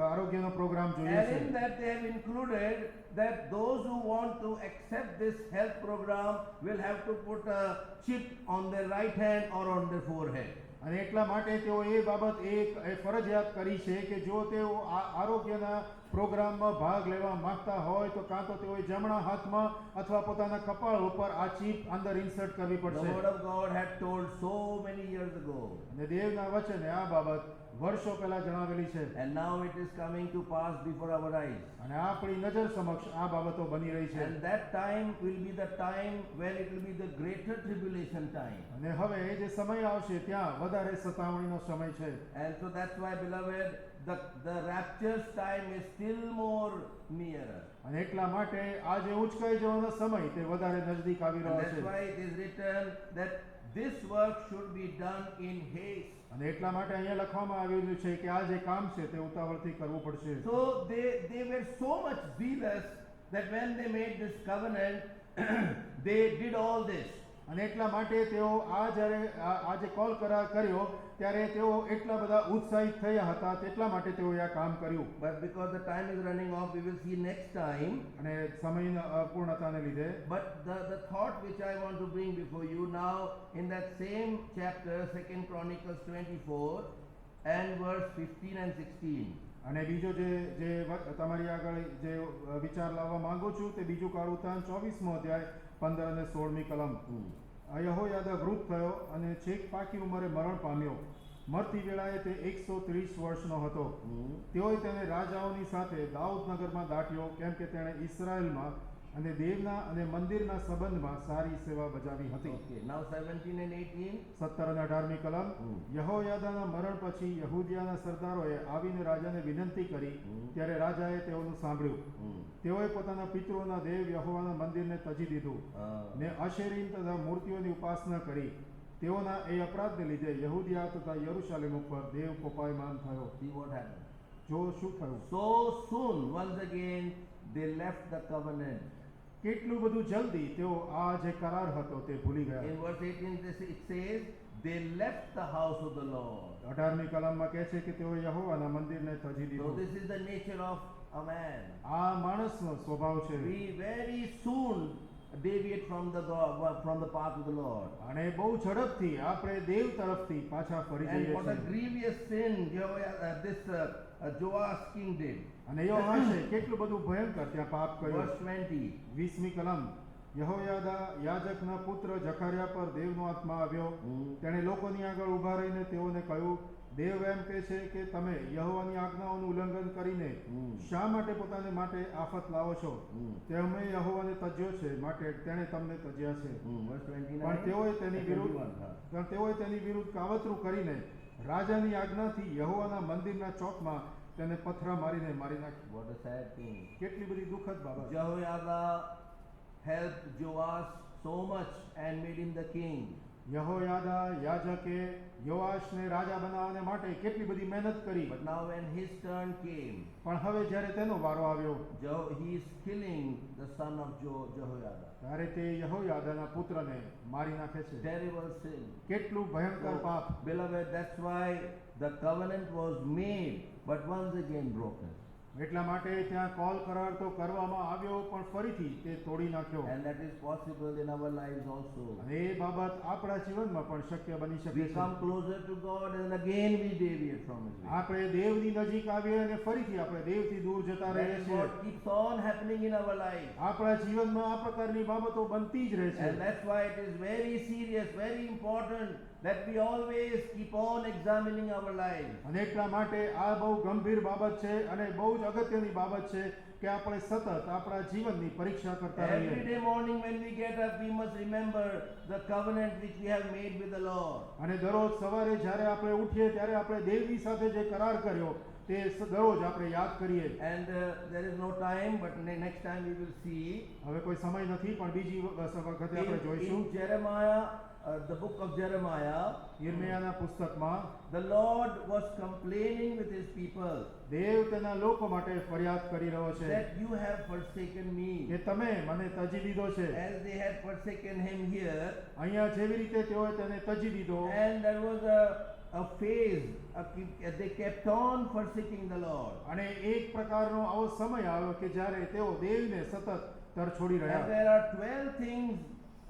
આરોગ્યનો પ્રોગ્રામ જોઈએ And છે. in that they have included that those who want to accept this health program will have to put a chip on their right hand or on their forehead. અને એટલા માટે તેઓ એ બાબત એ ફરજિયાત કરી છે કે જો તેઓ આ આરોગ્યના પ્રોગ્રામમાં ભાગ લેવા માંગતા હોય તો કાં તો તેઓએ જમણા હાથમાં અથવા પોતાના કપાળ ઉપર આ ચીપ અંદર ઇન્સર્ટ કરવી The પડશે. word of God had told so many years ago. અને દેવના વચને આ બાબત વર્ષો પહેલા જણાવેલી છે. And now it is coming to pass before our eyes. અને આપણી નજર સમક્ષ આ બાબતો બની રહી છે. And that time will be the time when it will be the greater tribulation time. અને હવે એ જે સમય આવશે ત્યાં વધારે સતાવણીનો સમય છે. And so that's why, beloved, the rapture's time is still more nearer. અને એટલા માટે આ જે ઉંચકાઈ જવાનો સમય તે વધારે નજદીક આવી And રહ્યો that's છે. why it is written that this work should be done in haste. અને એટલા માટે અહીંયા લખવામાં આવેલું છે કે આ જે કામ છે તે ઉતાવળથી કરવું પડશે. So they were so much zealous that when they made this covenant, they did all this. અને એટલા માટે તેઓ જ્યારે આ જે કોલ કરાર કર્યો ત્યારે તેઓ એટલા બધા ઉત્સાહિત થયા હતા તેટલા માટે તેઓએ આ કામ કર્યું. But because the time is running off, we will see next time. અને સમયના અપૂર્ણતાને લીધે But the thought which I want to bring before you now, in that same chapter, 2 Chronicles 24 and verse 15 and 16. અને બીજો જે તમારી આગળ જે વિચાર લાવવા માંગુ છું તે બીજું કાળવૃતાંત 24મો અધ્યાય 15 અને 16મી કલમ. યહોયાદા વૃદ્ધ થયો અને છેક પાકી ઉંમરે મરણ પામ્યો. મરતી વેળાએ તે 130 વર્ષનો હતો. તેઓએ તેને રાજાઓની સાથે દાઉદનગરમાં દાટ્યો કેમ કે તેણે ઇસ્રાયેલમાં અને દેવના અને મંદિરના સંબંધમાં સારી સેવા બજાવી હતી. Okay, now 17 and 18. 17 અને 18મી કલમ. યહોયાદાના મરણ પછી યહૂદિયાના સરદારોએ આવીને રાજાને વિનંતી કરી ત્યારે રાજાએ તેઓનું સાંભળ્યું. તેઓએ પોતાના પિતૃઓના દેવ યહોવાના મંદિરને તજી દીધું ને અશેરીમ તથા મૂર્તિઓની ઉપાસના કરી. તેઓના એ અપરાધને લીધે યહૂદિયા તથા યરૂશાલેમ ઉપર દેવ કોપાયમાન થયો. See what happened. જો શું થયું? So soon, once again, they left the covenant. કેટલું બધું જલ્દી તેઓ આ જે કરાર હતો તે ભૂલી ગયા. In verse 18 it says, they left the house of the Lord. 18મી કલમમાં કહે છે કે તેઓ યહોવાના મંદિરને તજી So દીધું. this is the nature of a man. આ માણસનો સ્વભાવ છે. We very soon deviate from the path of the Lord. અને બહુ ઝડપથી આપણે દેવ તરફથી પાછા ફરી And જઈએ what a છીએ. grievous sin Joash king did. અને યહોવાશે કેટલું બધું ભયંકર ત્યાં પાપ કર્યું. Verse 20. 20મી કલમ. યહોયાદા યાજકના પુત્ર જકાર્યા પર દેવનો આત્મા આવ્યો. તેણે લોકોની આગળ ઊભા રહીને તેઓને કહ્યું, દેવ એમ કહે છે કે તમે યહોવાની આજ્ઞાઓનું ઉલ્લંઘન કરીને શા માટે પોતાને માટે આફત લાવો છો? તમે યહોવાને તજ્યો છે, માટે તેણે તમને તજ્યા છે. Verse પણ 29. તેઓએ તેની વિરુદ્ધ 21, હા. પણ તેઓએ તેની વિરુદ્ધ કાવતરું કરીને રાજાની આજ્ઞાથી યહોવાના મંદિરના ચોકમાં તેને પથરા મારીને મારી નાખ્યો. What a sad thing. કેટલી બધી દુઃખદ બાબત. Jehoiada helped Joash so much and made him the king. યહોયાદા યાજકે યોઆશને રાજા બનાવવાને માટે કેટલી બધી મહેનત કરી. But now when his turn came, પણ હવે જ્યારે તેનો વારો આવ્યો he is killing the son of Jehoiada. ત્યારે તે યહોયાદાના પુત્રને મારી નાખે છે. Terrible sin. કેટલું ભયંકર પાપ. Beloved, that's why the covenant was made, but once again broken. એટલા માટે ત્યાં કોલ કરાર તો કરવામાં આવ્યો, પણ ફરીથી તે તોડી નાખ્યો. And that is possible in our lives also. અને એ બાબત આપણા જીવનમાં પણ શક્ય બની શકે We છે. come closer to God and again we deviate from His way. આપણે દેવની નજીક આવીએ અને ફરીથી આપણે દેવથી દૂર જતા That રહીએ is છીએ. what keeps on happening in our lives. આપણા જીવનમાં આ પ્રકારની બાબતો બનતી જ રહે છે. And that's why it is very serious, very important that we always keep on examining our lives. અને એટલા માટે આ બહુ ગંભીર બાબત છે અને બહુ જ અગત્યની બાબત છે કે આપણે સતત આપણા જીવનની પરીક્ષા કરતા Every રહીએ. day morning when we get up, we must remember the covenant which we have made with the Lord. અને દરરોજ સવારે જ્યારે આપણે ઉઠીએ ત્યારે આપણે દેવની સાથે જે કરાર કર્યો તે દરરોજ આપણે યાદ કરીએ. And there is no time, but next time we will see. હવે કોઈ સમય નથી, પણ બીજી વખતે આપણે જોઈશું. In Jeremiah, the book of Jeremiah, યિર્મયાના પુસ્તકમાં the Lord was complaining with His people દેવ તેના લોકો માટે ફરિયાદ કરી રહ્યો છે that you have forsaken me. કે તમે મને તજી દીધો છે. As they had forsaken Him here, અહીંયા જેવી રીતે તેઓએ તેને તજી દીધો, and there was a phase, they kept on forsaking the Lord. અને એક પ્રકારનો આવો સમય આવ્યો કે જ્યારે તેઓ દેવને સતત તરછોડી And રહ્યા. there are 12 things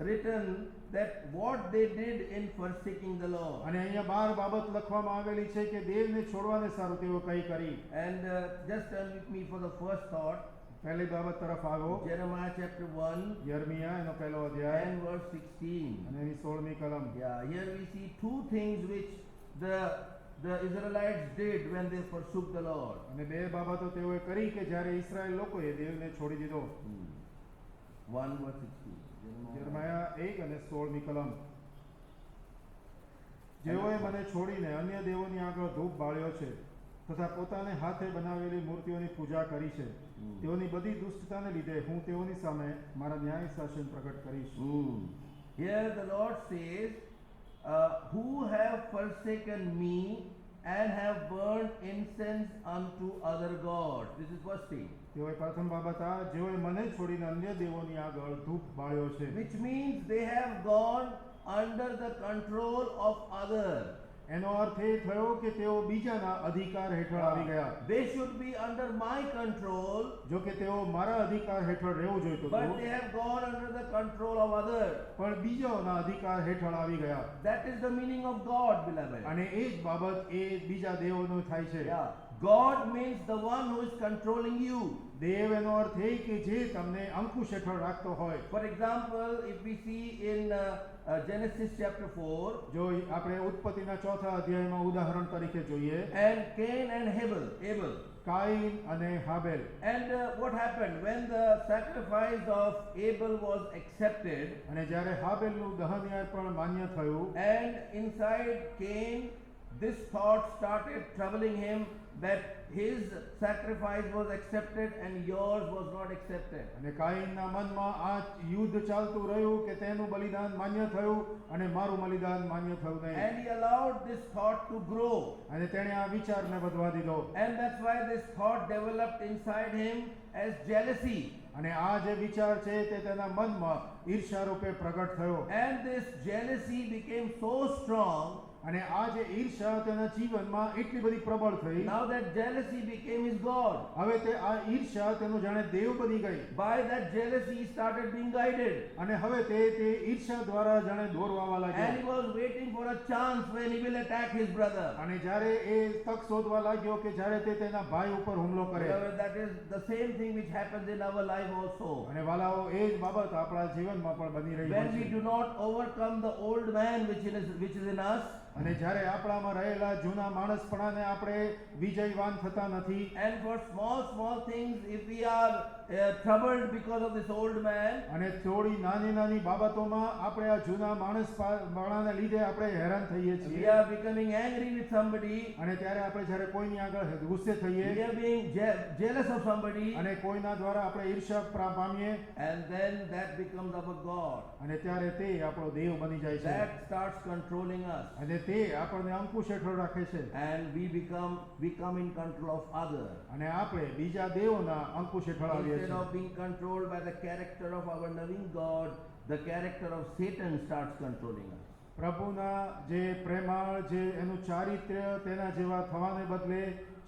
written that what they did in forsaking the Lord. અને અહીંયા 12 બાબત લખવામાં આવેલી છે કે દેવને છોડવાને સારું તેઓ કઈ કરી. And just turn with me for the first thought. પહેલી બાબત તરફ આવો. Jeremiah chapter 1 યર્મિયા એનો પહેલો અધ્યાય and verse 16. અને એની 16મી કલમ. Yeah, here we see two things which the Israelites did when they forsook the Lord. અને બે બાબતો તેઓએ કરી કે જ્યારે ઇસ્રાએલ લોકોએ દેવને છોડી દીધો. 1 verse 16. યર્મયા 1 અને 16મી કલમ. જેઓએ મને છોડીને અન્ય દેવોની આગળ ધૂપ બાળ્યો છે તથા પોતાને હાથે બનાવેલી મૂર્તિઓની પૂજા કરી છે, તેઓની બધી દુષ્ટતાને લીધે હું તેઓની સામે મારા ન્યાય શાસન પ્રગટ કરીશ. Here the Lord says, who have forsaken me and have burned incense unto other gods. This is first thing. તેઓએ પ્રથમ બાબત આ, જેઓએ મને છોડીને અન્ય દેવોની આગળ ધૂપ બાળ્યો છે. Which means they have gone under the control of others. એનો અર્થ એ થયો કે તેઓ બીજાના અધિકાર હેઠળ આવી ગયા. They should be under my control, જો કે તેઓ મારા અધિકાર હેઠળ રહેવું જોઈતું but હતું, they have gone under the control of others. પણ બીજાઓના અધિકાર હેઠળ આવી ગયા. That is the meaning of God, beloved. અને એ જ બાબત એ બીજા દેવોનો થાય છે. Yeah. God means the one who is controlling you. દેવ એનો અર્થ એ કે જે તમને અંકુશ હેઠળ રાખતો હોય. For example, if we see in Genesis chapter 4, જો આપણે ઉત્પત્તિના 4થા અધ્યાયમાં ઉદાહરણ તરીકે જોઈએ, and Cain and Abel. Kine અને હાબેલ. And what happened when the sacrifice of Abel was accepted, અને જ્યારે હાબેલનું દહનયાગ પણ માન્ય થયું, and inside Cain this thought started troubling him that his sacrifice was accepted and yours was not accepted. અને કાઈનના મનમાં આ યુદ્ધ ચાલતું રહ્યું કે તેનું બલિદાન માન્ય થયું અને મારું બલિદાન માન્ય થયું નહીં. And he allowed this thought to grow. અને તેણે આ વિચારને વધવા દીધો. And that's why this thought developed inside him as jealousy. અને આ જે વિચાર છે તે તેના મનમાં ઈર્ષ્યા રૂપે પ્રગટ થયો. And this jealousy became so strong અને આ જે ઈર્ષ્યા તેના જીવનમાં એટલી બધી પ્રબળ થઈ, Now that jealousy became his God. હવે તે આ ઈર્ષ્યા તેનું જાણે દેવ બની ગઈ, By that jealousy, he started being guided. અને હવે તે ઈર્ષ્યા દ્વારા જાણે દોરવાવા And લાગ્યો, he was waiting for a chance when he will attack his brother. અને જ્યારે એ તક શોધવા લાગ્યો કે જ્યારે તે તેના ભાઈ ઉપર હુમલો કરે. Beloved, that is the same thing which happens in our life also. અને વાલાઓ, એ જ બાબત આપણા જીવનમાં પણ બની રહી When we છે. do not overcome the old man which is in us, અને જ્યારે આપણામાં રહેલા જૂના માણસપણાને આપણે વિજયવાન થતા નથી, and for small things, if we are troubled because of this old man, અને થોડી નાની નાની બાબતોમાં આપણે આ જૂના માણસપણાને લીધે આપણે હેરાન થઈએ we છીએ, are becoming angry with somebody, અને ત્યારે આપણે જ્યારે કોઈની આગળ ગુસ્સે થઈએ, we are being jealous of somebody, અને કોઈના દ્વારા આપણે ઈર્ષ્યા પામીએ, and then that becomes our God. અને ત્યારે તે આપણો દેવ બની જાય છે, That starts controlling us, અને તે આપણને અંકુશ હેઠળ રાખે છે, and we become in control of others. અને આપણે બીજા દેવોના અંકુશ હેઠળ આવીએ Instead છીએ. of being controlled by the character of our loving God, the character of Satan starts controlling us. પ્રભુના જે પ્રેમાળ, જે એનું ચારિત્ર્ય તેના જેવા થવાને બદલે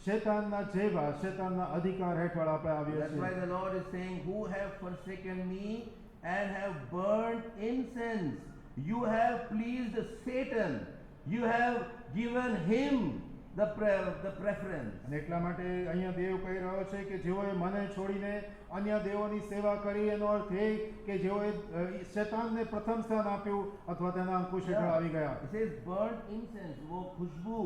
શેતાનના અધિકાર હેઠળ આપણે આવીએ That's why છીએ. the Lord is saying, who have forsaken me and have burnt incense. You have pleased Satan. You have given him the preference. અને એટલા માટે અહીંયા દેવ કહી રહ્યો છે કે જેઓએ મને છોડીને અન્ય દેવોની સેવા કરી, એનો અર્થ એ કે જેઓએ શેતાનને પ્રથમ સ્થાન આપ્યું અથવા તેના અંકુશ હેઠળ આવી ગયા. It says burnt incense, wo khushbu.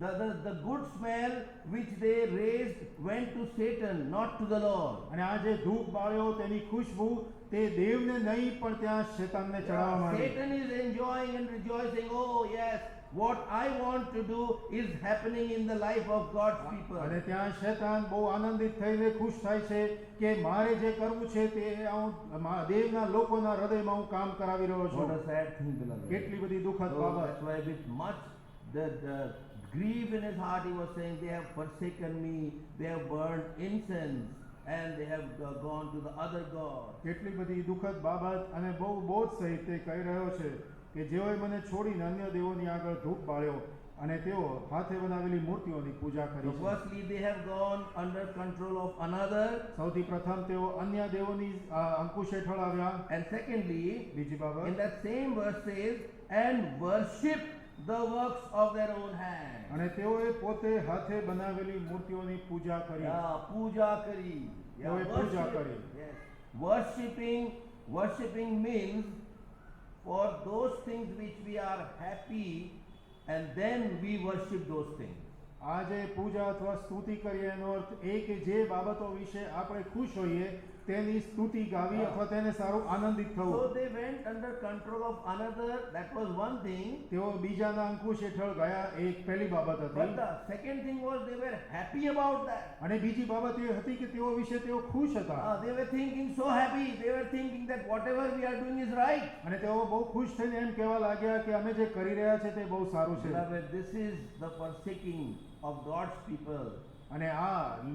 The good smell which they raised went to Satan, not to the Lord. અને આ જે ધૂપ બાળ્યો તેની ખુશ્બુ તે દેવને નહીં પણ ત્યાં શેતાનને ચડાવવામાં આવી. Satan is enjoying and rejoicing. Oh yes, what I want to do is happening in the life of God's people. અને ત્યાં શેતાન બહુ આનંદિત થઈને ખુશ થાય છે કે મારે જે કરવું છે તે હું દેવના લોકોના હૃદયમાં હું કામ કરાવી રહ્યો What છું. a sad thing, beloved. કેટલી બધી દુઃખદ So બાબત. that's why with much the grief in his heart he was saying, they have forsaken me, they have burned incense, and they have gone to the other gods. કેટલી બધી દુઃખદ બાબત અને બહુ બોધ સહિત તે કહી રહ્યો છે કે જેઓએ મને છોડીને અન્ય દેવોની આગળ ધૂપ બાળ્યો અને તેઓ હાથે બનાવેલી મૂર્તિઓની પૂજા So કરી છે. firstly they have gone under control of another, સૌથી પ્રથમ તેઓ અન્ય દેવોની અંકુશ હેઠળ આવ્યા. and secondly બીજી in બાબત, that same verse says, and worship the works of their own hands. અને તેઓએ પોતે હાથે બનાવેલી મૂર્તિઓની પૂજા કરી. Puja kari. તેઓએ પૂજા કરી. Yes. Worshipping means for those things which we are happy, and then we worship those things. આ જે પૂજા અથવા સ્તુતિ કરીએ એનો અર્થ એ કે જે બાબતો વિશે આપણે ખુશ હોઈએ તેની સ્તુતિ ગાવી અથવા તેને સારું આનંદિત So થવું. they went under control of another. That was one thing. તેઓ બીજાના અંકુશ હેઠળ ગયા, એ એક પહેલી બાબત But હતી. the second thing was they were happy about that. અને બીજી બાબત એ હતી કે તેઓ વિશે તેઓ ખુશ હતા, They were thinking so happy. They were thinking that whatever we are doing is right. અને તેઓ બહુ ખુશ થઈને એમ કહેવા લાગ્યા કે અમે જે કરી રહ્યા છે તે બહુ સારું છે. Beloved, this is the forsaking of God's people. અને આ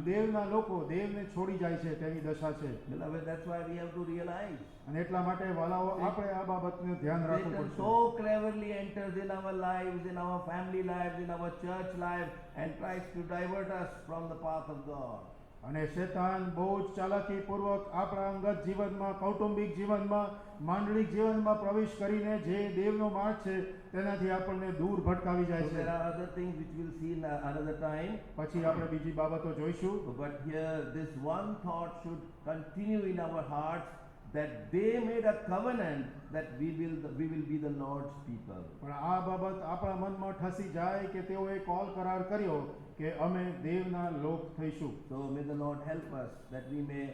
દેવના લોકો દેવને છોડી જાય છે તેની દશા છે. Beloved, that's why we have to realize. અને એટલા માટે વાલાઓ આપણે આ બાબતનું ધ્યાન રાખવું Satan પડશે. so cleverly enters in our lives, in our family lives, in our church life, and tries to divert us from the path of God. અને શેતાન બહુ જ ચાલાકીપૂર્વક આપણા અંગત જીવનમાં, કૌટુંબિક જીવનમાં, માંડળિક જીવનમાં પ્રવેશ કરીને જે દેવનો માર્ગ છે તેનાથી આપણને દૂર ભટકાવી જાય So છે. there are other things which we'll see in another time. પછી આપણે બીજી બાબતો જોઈશું. But here, this one thought should continue in our hearts, that they made a covenant that we will be the Lord's people. પણ આ બાબત આપણા મનમાં ઠસી જાય કે તેઓએ કોલ કરાર કર્યો કે અમે દેવના લોક થઈશું. So may the Lord help us that we may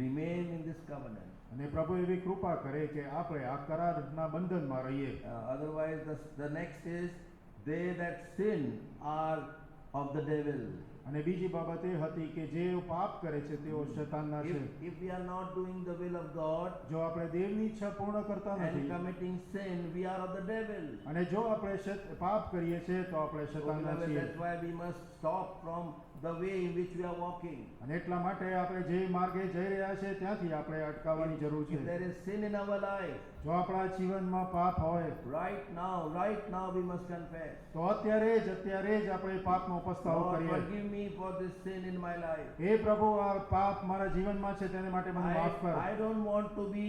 remain in this covenant. અને પ્રભુ એવી કૃપા કરે કે આપણે આ કરારના બંધનમાં રહીએ. Otherwise, the next is, they that sin are of the devil. અને બીજી બાબત એ હતી કે જે પાપ કરે છે તેઓ શેતાનના છે. If we are not doing the will of God જો આપણે દેવની ઈચ્છા પૂર્ણ કરતા and નથી committing sin, we are of the devil. અને જો આપણે પાપ કરીએ છીએ તો આપણે So શેતાનના beloved, છીએ. that's why we must stop from the way in which we are walking. અને એટલા માટે આપણે જે માર્ગે જઈ રહ્યા છે ત્યાંથી આપણે અટકાવવાની જરૂર If છે. there is sin in our life, જો આપણા જીવનમાં પાપ હોય right now we must confess. તો અત્યારે જ આપણે પાપનો પસ્તાવો Lord, કરીએ. forgive me for this sin in my life. હે પ્રભુ, આ પાપ મારા જીવનમાં છે તેને માટે મને માફ કર. I don't want to be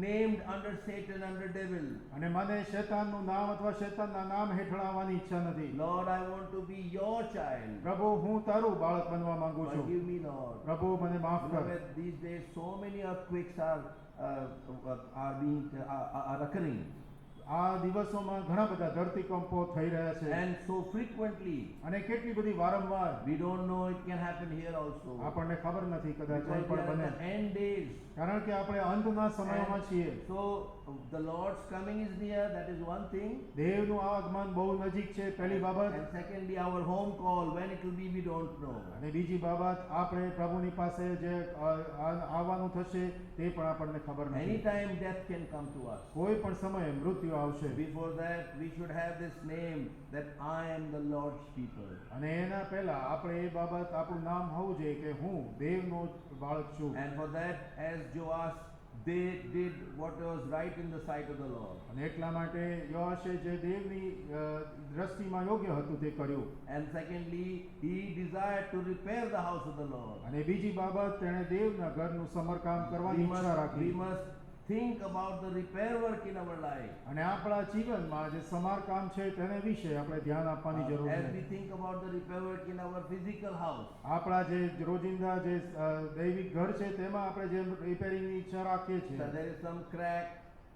named under Satan, under devil. અને મને શેતાનનું નામ અથવા શેતાનના નામ હેઠળ આવવાની ઈચ્છા નથી. Lord, I want to be your child. પ્રભુ, હું તારું બાળક બનવા માંગુ છું. Forgive me, Lord. પ્રભુ, મને માફ કર. Beloved, these days so many earthquakes are occurring, આ દિવસોમાં ઘણા બધા ધરતીકંપો થઈ રહ્યા છે and so frequently અને કેટલી બધી વારંવાર. we don't know it can happen here also. આપણને ખબર નથી, કદાચ Because અહીં we પણ are in બને. the end days. કારણ કે આપણે અંતના સમયમાં છીએ. So the Lord's coming is near, that is one thing. દેવનું આગમન બહુ નજીક છે, પહેલી બાબત. And secondly, our home call, when it will be, we don't know. અને બીજી બાબત, આપણે પ્રભુની પાસે જે આવવાનું થશે તે પણ આપણને ખબર નથી. Anytime death can come to us. કોઈ પણ સમયે મૃત્યુ આવશે. Before that, we should have this name that I am the Lord's people. અને એના પહેલા આપણે એ બાબત આપણું નામ હોવું જોઈએ કે હું દેવનો બાળક છું. And for that, as Joash, they did what was right in the sight of the Lord. અને એટલા માટે યોઆશે જે દેવની દ્રષ્ટિમાં યોગ્ય હતું તે કર્યું. And secondly, he desired to repair the house of the Lord. અને બીજી બાબત, તેણે દેવના ઘરનું સમારકામ કરવાની ઈચ્છા We rakhi. must think about the repair work in our life. અને આપણા જીવનમાં જે સમારકામ છે તેને વિશે આપણે ધ્યાન આપવાની જરૂર As છે. we think about the repair work in our physical house, આપણા જે રોજિંદા જે દૈવિક ઘર છે તેમાં આપણે જે રિપેરિંગની ઈચ્છા રાખીએ so છીએ. there is some crack,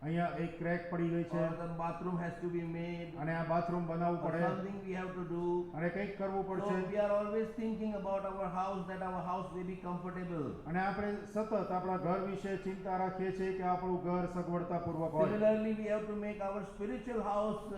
અહીંયા એક ક્રેક પડી ગઈ છે or the bathroom has to be made, અને આ બાથરૂમ બનાવવું or પડે something we have to do. અને કંઈક કરવું So પડશે. we are always thinking about our house, that our house may be comfortable. અને આપણે સતત આપણા ઘર વિશે ચિંતા રાખીએ છીએ કે આપણું ઘર સગવડતાપૂર્વક હોય. Similarly, we have to make our spiritual house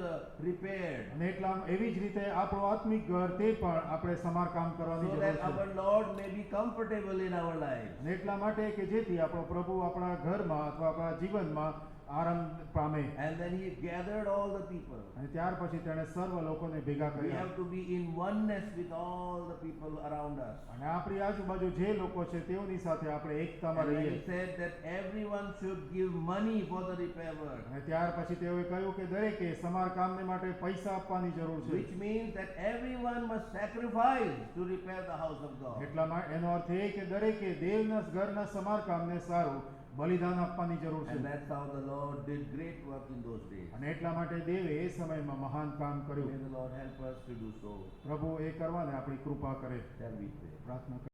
repaired, અને એટલા એવી જ રીતે આપણું આત્મિક ઘર તે પણ આપણે સમારકામ કરવાની so જરૂર that છે. our Lord may be comfortable in our lives. અને એટલા માટે કે જેથી આપણો પ્રભુ આપણા ઘરમાં અથવા આપણા જીવનમાં આરામ પામે. And then he gathered all the people. અને ત્યાર પછી તેણે સર્વ લોકોને ભેગા We કર્યા. have to be in oneness with all the people around us. અને આપણી આજુબાજુ જે લોકો છે તેઓની સાથે આપણે એકતામાં And then રહીએ. he said that everyone should give money for the repair work, અને ત્યાર પછી તેઓએ કહ્યું કે દરેકે સમારકામને માટે પૈસા આપવાની જરૂર છે. which means that everyone must sacrifice to repair the house of God. એનો અર્થ એ કે દરેકે દેવના ઘરના સમારકામને સારું બલિદાન આપવાની જરૂર છે. And that's how the Lord did great work in those days. અને એટલા માટે દેવે એ સમયમાં મહાન કામ May કર્યું. the Lord help us to do so. પ્રભુ એ કરવાને આપણી કૃપા કરે. Shall we pray? પ્રાર્થના કરીએ.